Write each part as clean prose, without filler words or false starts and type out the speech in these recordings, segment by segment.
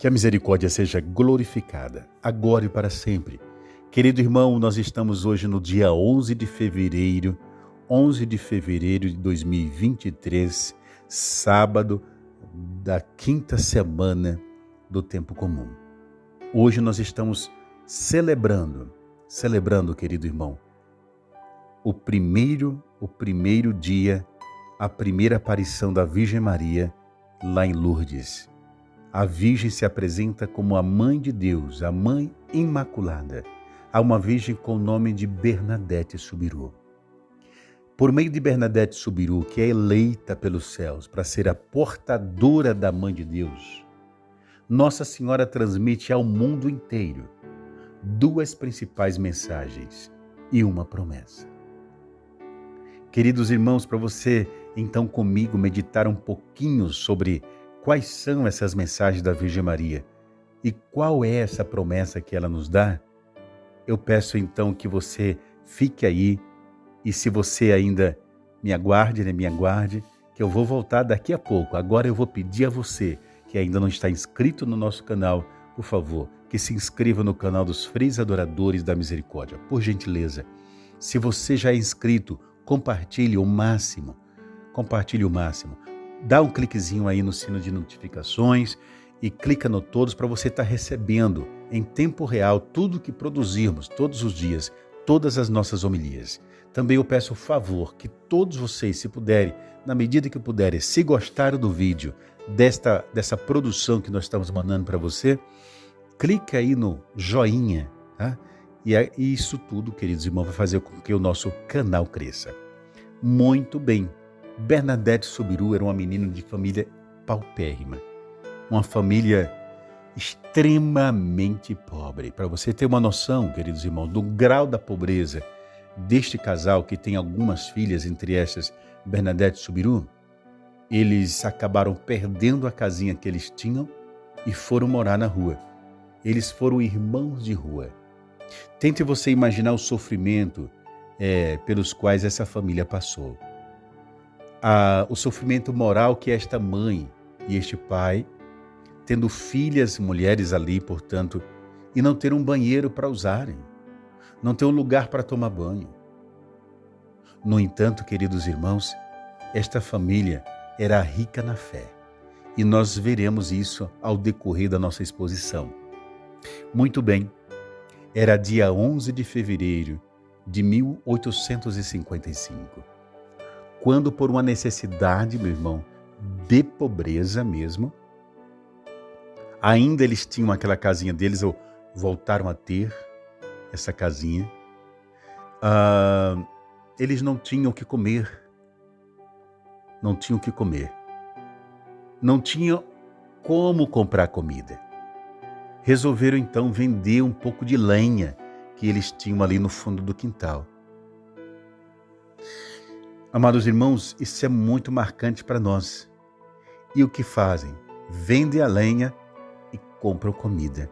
Que a misericórdia seja glorificada, agora e para sempre. Querido irmão, nós estamos hoje no dia 11 de fevereiro de 2023, sábado da quinta semana do tempo comum. Hoje nós estamos celebrando, querido irmão, o primeiro dia, a primeira aparição da Virgem Maria lá em Lourdes. A Virgem se apresenta como a Mãe de Deus, a Mãe Imaculada. Há uma Virgem com o nome de Bernadette Soubirous. Por meio de Bernadette Soubirous, que é eleita pelos céus para ser a portadora da Mãe de Deus, Nossa Senhora transmite ao mundo inteiro duas principais mensagens e uma promessa. Queridos irmãos, para você então comigo meditar um pouquinho sobre quais são essas mensagens da Virgem Maria e qual é essa promessa que ela nos dá, eu peço então que você fique aí e se você ainda me aguarde, que eu vou voltar daqui a pouco. Agora eu vou pedir a você que ainda não está inscrito no nosso canal, por favor, que se inscreva no canal dos Freis Adoradores da Misericórdia, por gentileza. Se você já é inscrito, compartilhe o máximo. Dá um cliquezinho aí no sino de notificações e clica no todos para você estar recebendo em tempo real tudo que produzirmos todos os dias, todas as nossas homilias. Também eu peço o favor que todos vocês, se puderem, na medida que puderem, se gostaram do vídeo, dessa produção que nós estamos mandando para você, clica aí no joinha, tá? E isso tudo, queridos irmãos, vai fazer com que o nosso canal cresça. Muito bem. Bernadette Soubirous era uma menina de família paupérrima, uma família extremamente pobre. Para você ter uma noção, queridos irmãos, do grau da pobreza deste casal que tem algumas filhas, entre essas Bernadette Soubirous, eles acabaram perdendo a casinha que eles tinham e foram morar na rua. Eles foram irmãos de rua. Tente você imaginar o sofrimento pelos quais essa família passou. O sofrimento moral que esta mãe e este pai, tendo filhas, mulheres ali, portanto, e não ter um banheiro para usarem, não ter um lugar para tomar banho. No entanto, queridos irmãos, esta família era rica na fé, e nós veremos isso ao decorrer da nossa exposição. Muito bem, era dia 11 de fevereiro de 1855. Quando por uma necessidade, meu irmão, de pobreza mesmo, ainda eles tinham aquela casinha deles, ou voltaram a ter essa casinha, eles não tinham o que comer, não tinham como comprar comida. Resolveram então vender um pouco de lenha que eles tinham ali no fundo do quintal. Amados irmãos, isso é muito marcante para nós. E o que fazem? Vendem a lenha e compram comida.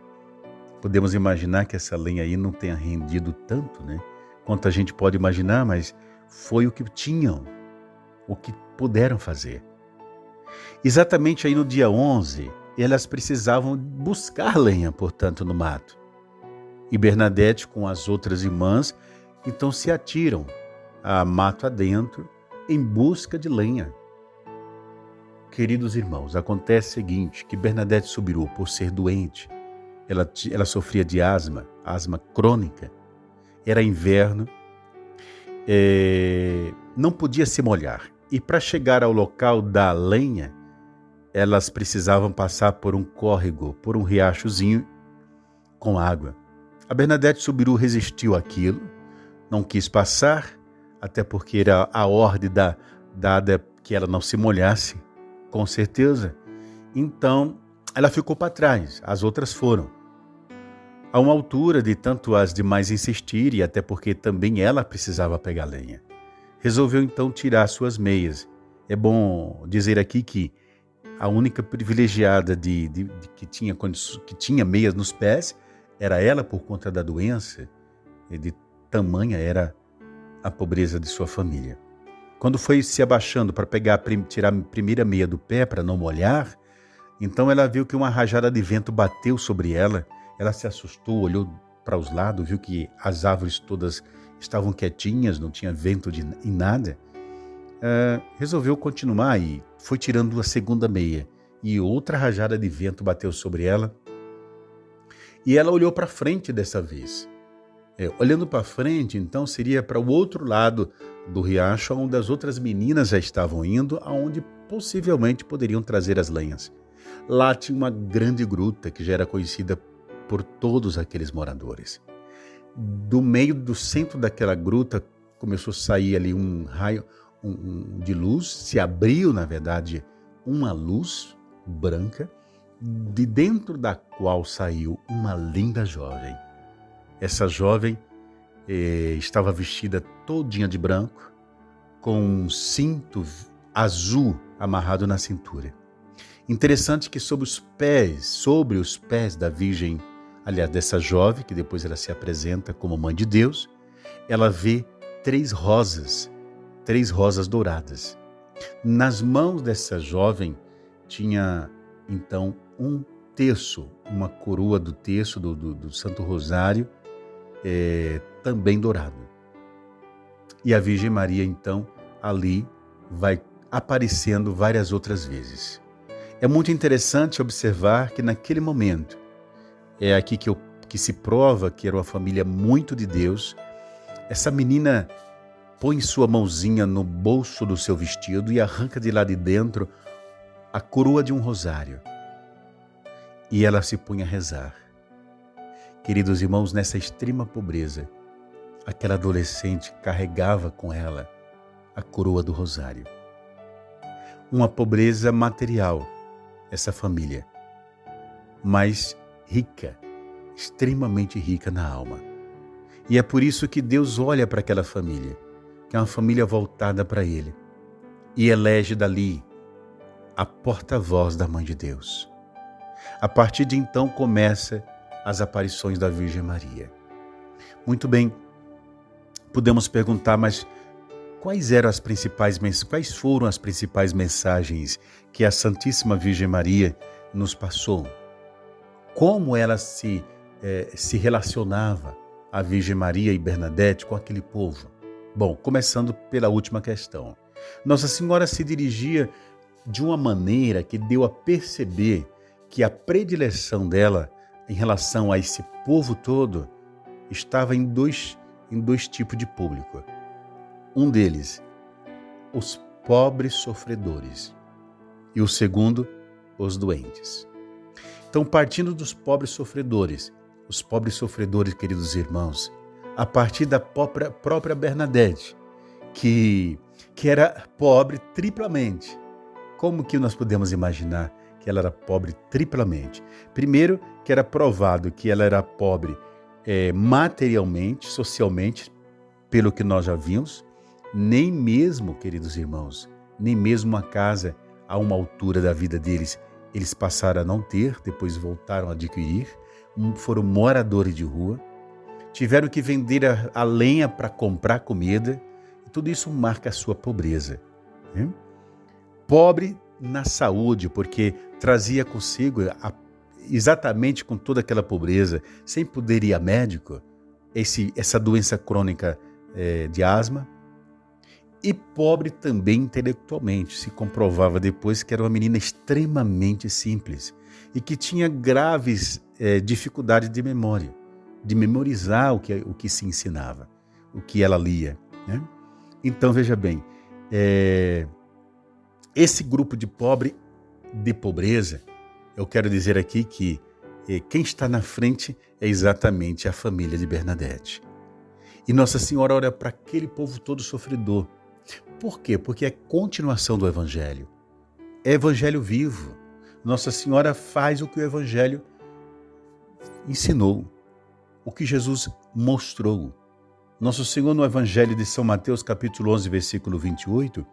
Podemos imaginar que essa lenha aí não tenha rendido tanto, né? Quanto a gente pode imaginar, mas foi o que tinham, o que puderam fazer. Exatamente aí no dia 11, elas precisavam buscar lenha, portanto, no mato. E Bernadette, com as outras irmãs, então se atiram a mato adentro, em busca de lenha. Queridos irmãos, acontece o seguinte, que Bernadette Soubirous, por ser doente, ela sofria de asma crônica, era inverno, não podia se molhar. E para chegar ao local da lenha, elas precisavam passar por um córrego, por um riachozinho com água. A Bernadette Soubirous resistiu àquilo, não quis passar, até porque era a ordem dada que ela não se molhasse, com certeza. Então, ela ficou para trás, as outras foram. A uma altura de tanto as demais insistirem, até porque também ela precisava pegar lenha, resolveu então tirar suas meias. É bom dizer aqui que a única privilegiada que tinha meias nos pés era ela, por conta da doença, e de tamanha era a pobreza de sua família. Quando foi se abaixando para tirar a primeira meia do pé para não molhar, Então ela viu que uma rajada de vento bateu sobre ela, ela se assustou, olhou para os lados, viu que as árvores todas estavam quietinhas, não tinha vento em nada. Resolveu continuar e foi tirando a segunda meia. E outra rajada de vento bateu sobre ela. E ela olhou para frente dessa vez. Olhando para frente, então, seria para o outro lado do riacho, onde as outras meninas já estavam indo, aonde possivelmente poderiam trazer as lenhas. Lá tinha uma grande gruta que já era conhecida por todos aqueles moradores. Do meio do centro daquela gruta começou a sair ali um raio de luz, se abriu, na verdade, uma luz branca, de dentro da qual saiu uma linda jovem. Essa jovem estava vestida todinha de branco, com um cinto azul amarrado na cintura. Interessante que sobre os pés da Virgem, aliás, dessa jovem, que depois ela se apresenta como Mãe de Deus, ela vê três rosas douradas. Nas mãos dessa jovem tinha, então, um terço, uma coroa do terço do Santo Rosário, também dourado. E a Virgem Maria, então, ali vai aparecendo várias outras vezes. É muito interessante observar que naquele momento, é aqui que se prova que era uma família muito de Deus, essa menina põe sua mãozinha no bolso do seu vestido e arranca de lá de dentro a coroa de um rosário. E ela se põe a rezar. Queridos irmãos, nessa extrema pobreza, aquela adolescente carregava com ela a coroa do rosário. Uma pobreza material, essa família, mas rica, extremamente rica na alma. E é por isso que Deus olha para aquela família, que é uma família voltada para Ele, e elege dali a porta-voz da Mãe de Deus. A partir de então começa as aparições da Virgem Maria. Muito bem, podemos perguntar, mas quais foram as principais mensagens que a Santíssima Virgem Maria nos passou? Como ela se relacionava, a Virgem Maria e Bernadette, com aquele povo? Bom, começando pela última questão. Nossa Senhora se dirigia de uma maneira que deu a perceber que a predileção dela em relação a esse povo todo estava em dois tipos de público. Um deles, os pobres sofredores, e o segundo, os doentes. Então, partindo dos pobres sofredores, os pobres sofredores, queridos irmãos, a partir da própria Bernadette, que era pobre triplamente. Como que nós podemos imaginar que ela era pobre triplamente? Primeiro, que era provado que ela era pobre materialmente, socialmente, pelo que nós já vimos. Nem mesmo, queridos irmãos, nem mesmo uma casa a uma altura da vida deles, eles passaram a não ter, depois voltaram a adquirir. Foram moradores de rua, tiveram que vender a lenha para comprar comida, e tudo isso marca a sua pobreza. Pobre na saúde, porque trazia consigo, exatamente com toda aquela pobreza, sem poder ir a médico, essa doença crônica de asma. E pobre também intelectualmente, se comprovava depois que era uma menina extremamente simples e que tinha graves dificuldades de memória, de memorizar o que se ensinava, o que ela lia. Então, veja bem, esse grupo de pobreza, eu quero dizer aqui que quem está na frente é exatamente a família de Bernadette. E Nossa Senhora olha para aquele povo todo sofredor. Por quê? Porque é continuação do Evangelho. É Evangelho vivo. Nossa Senhora faz o que o Evangelho ensinou, o que Jesus mostrou. Nosso Senhor, no Evangelho de São Mateus, capítulo 11, versículo 28,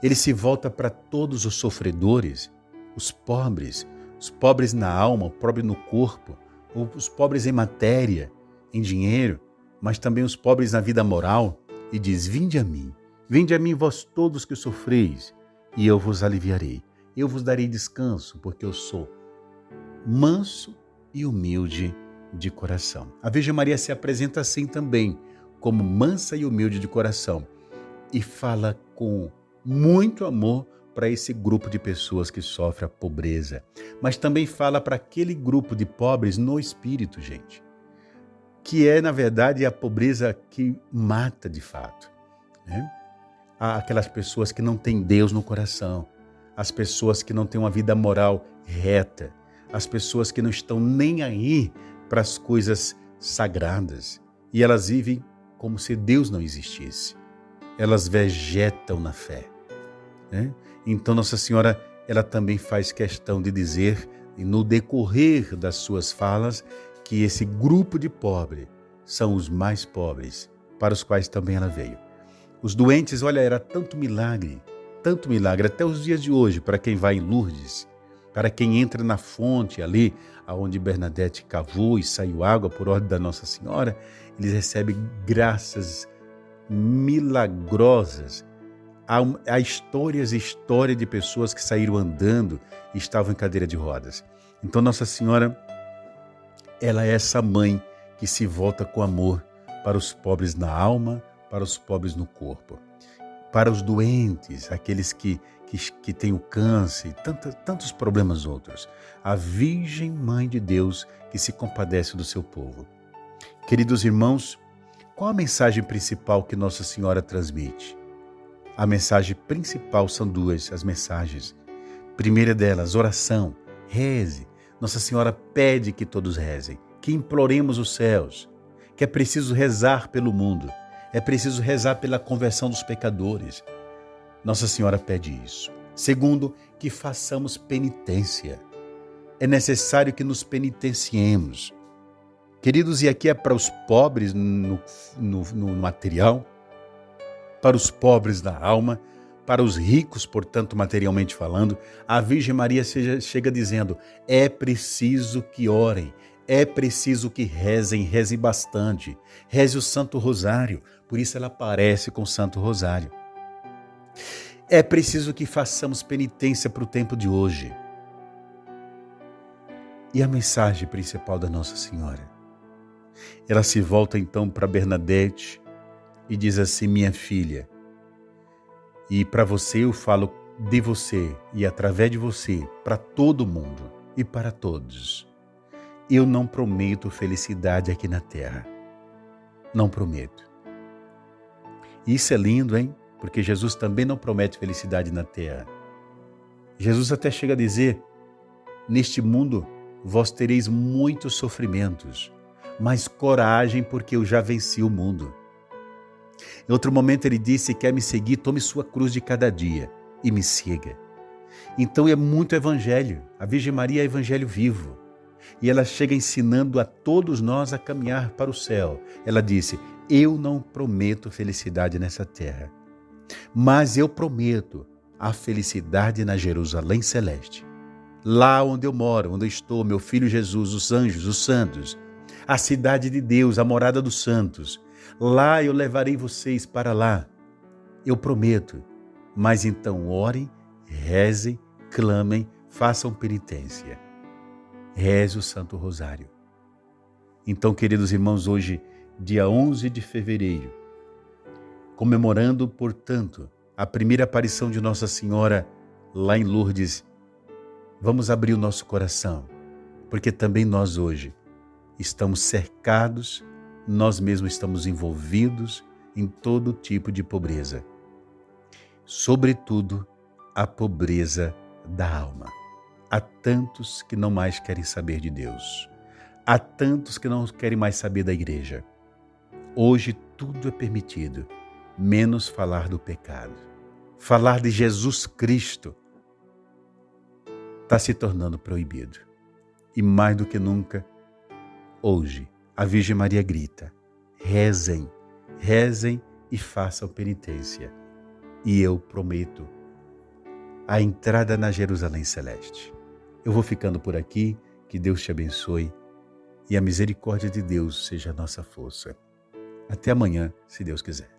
ele se volta para todos os sofredores, os pobres na alma, os pobres no corpo, os pobres em matéria, em dinheiro, mas também os pobres na vida moral, e diz: vinde a mim vós todos que sofreis, e eu vos aliviarei. eu vos darei descanso, porque eu sou manso e humilde de coração. A Virgem Maria se apresenta assim também, como mansa e humilde de coração, e fala com muito amor para esse grupo de pessoas que sofre a pobreza, mas também fala para aquele grupo de pobres no espírito, gente, que é, na verdade, a pobreza que mata de fato, né? Aquelas pessoas que não têm Deus no coração, as pessoas que não têm uma vida moral reta, as pessoas que não estão nem aí para as coisas sagradas, e elas vivem como se Deus não existisse. Elas vegetam na fé, né? Então Nossa Senhora, ela também faz questão de dizer, no decorrer das suas falas, que esse grupo de pobres são os mais pobres, para os quais também ela veio. Os doentes, olha, era tanto milagre, até os dias de hoje, para quem vai em Lourdes, para quem entra na fonte ali, onde Bernadette cavou e saiu água por ordem da Nossa Senhora, eles recebem graças milagrosas. Há história de pessoas que saíram andando e estavam em cadeira de rodas. Então Nossa Senhora, ela é essa mãe que se volta com amor para os pobres na alma, para os pobres no corpo, para os doentes, aqueles que têm o câncer, tantos problemas outros. A Virgem Mãe de Deus que se compadece do seu povo. Queridos irmãos, qual a mensagem principal que Nossa Senhora transmite? A mensagem principal são duas, as mensagens. Primeira delas, oração, reze. Nossa Senhora pede que todos rezem, que imploremos os céus, que é preciso rezar pelo mundo, é preciso rezar pela conversão dos pecadores. Nossa Senhora pede isso. Segundo, que façamos penitência. É necessário que nos penitenciemos. Queridos, e aqui é para os pobres no material, para os pobres da alma, para os ricos, portanto, materialmente falando, a Virgem Maria chega dizendo, é preciso que orem, é preciso que rezem bastante, reze o Santo Rosário, por isso ela aparece com o Santo Rosário. É preciso que façamos penitência para o tempo de hoje. E a mensagem principal da Nossa Senhora? Ela se volta então para Bernadette e diz assim, minha filha, e para você eu falo de você e através de você para todo mundo e para todos. Eu não prometo felicidade aqui na terra. Não prometo. Isso é lindo, hein? Porque Jesus também não promete felicidade na terra. Jesus até chega a dizer, neste mundo vós tereis muitos sofrimentos, mas coragem porque eu já venci o mundo. Em outro momento ele disse, quer me seguir, tome sua cruz de cada dia e me siga. Então é muito evangelho. A Virgem Maria é evangelho vivo. E ela chega ensinando a todos nós a caminhar para o céu. Ela disse, eu não prometo felicidade nessa terra, mas eu prometo a felicidade na Jerusalém celeste. Lá onde eu moro, onde eu estou, meu filho Jesus, os anjos, os santos, a cidade de Deus, a morada dos santos. Lá eu levarei vocês para lá. Eu prometo. Mas então orem, rezem, clamem, façam penitência. Reze o Santo Rosário. Então, queridos irmãos, hoje, dia 11 de fevereiro, comemorando, portanto, a primeira aparição de Nossa Senhora lá em Lourdes, vamos abrir o nosso coração, porque também nós hoje estamos cercados, nós mesmos estamos envolvidos em todo tipo de pobreza. Sobretudo, a pobreza da alma. Há tantos que não mais querem saber de Deus. Há tantos que não querem mais saber da igreja. Hoje tudo é permitido, menos falar do pecado. Falar de Jesus Cristo está se tornando proibido. E mais do que nunca, hoje, a Virgem Maria grita, rezem, rezem e façam penitência. E eu prometo a entrada na Jerusalém Celeste. Eu vou ficando por aqui, que Deus te abençoe e a misericórdia de Deus seja a nossa força. Até amanhã, se Deus quiser.